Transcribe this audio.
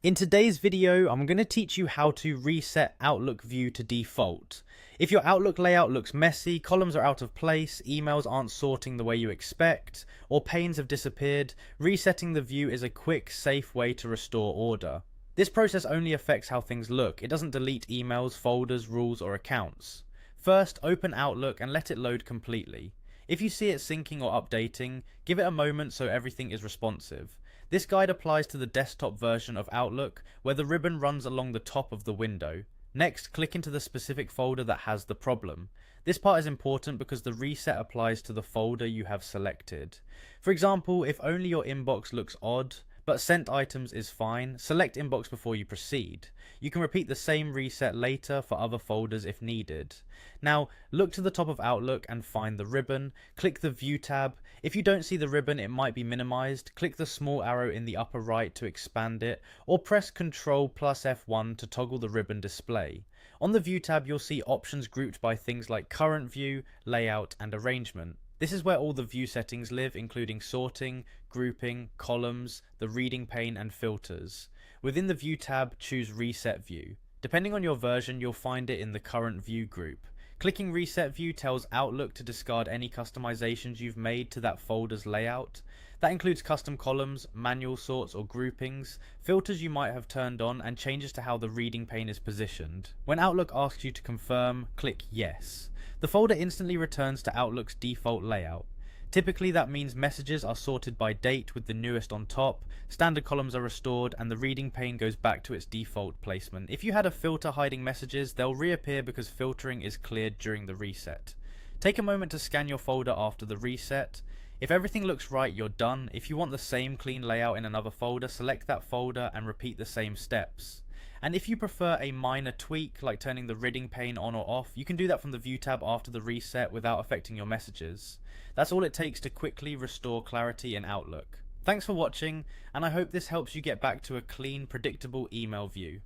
In today's video, I'm going to teach you how to reset Outlook view to default. If your Outlook layout looks messy, columns are out of place, emails aren't sorting the way you expect, or panes have disappeared, resetting the view is a quick, safe way to restore order. This process only affects how things look. It doesn't delete emails, folders, rules, or accounts. First, open Outlook and let it load completely. If you see it syncing or updating, give it a moment so everything is responsive. This guide applies to the desktop version of Outlook, where the ribbon runs along the top of the window. Next, click into the specific folder that has the problem. This part is important because the reset applies to the folder you have selected. For example, if only your inbox looks odd, but sent items is fine, select inbox before you proceed. You can repeat the same reset later for other folders if needed. Now, look to the top of Outlook and find the ribbon. Click the View tab. If you don't see the ribbon, it might be minimized. Click the small arrow in the upper right to expand it, or press Ctrl plus F1 to toggle the ribbon display. On the View tab, you'll see options grouped by things like Current View, Layout, and Arrangement. This is where all the view settings live, including sorting, grouping, columns, the reading pane, and filters. Within the View tab, choose Reset View. Depending on your version, you'll find it in the Current View group. Clicking Reset View tells Outlook to discard any customizations you've made to that folder's layout. That includes custom columns, manual sorts or groupings, filters you might have turned on, and changes to how the reading pane is positioned. When Outlook asks you to confirm, click Yes. The folder instantly returns to Outlook's default layout. Typically that means messages are sorted by date with the newest on top, standard columns are restored, and the reading pane goes back to its default placement. If you had a filter hiding messages, they'll reappear because filtering is cleared during the reset. Take a moment to scan your folder after the reset. If everything looks right, you're done. If you want the same clean layout in another folder, select that folder and repeat the same steps. And if you prefer a minor tweak, like turning the reading pane on or off, you can do that from the View tab after the reset without affecting your messages. That's all it takes to quickly restore clarity in Outlook. Thanks for watching, and I hope this helps you get back to a clean, predictable email view.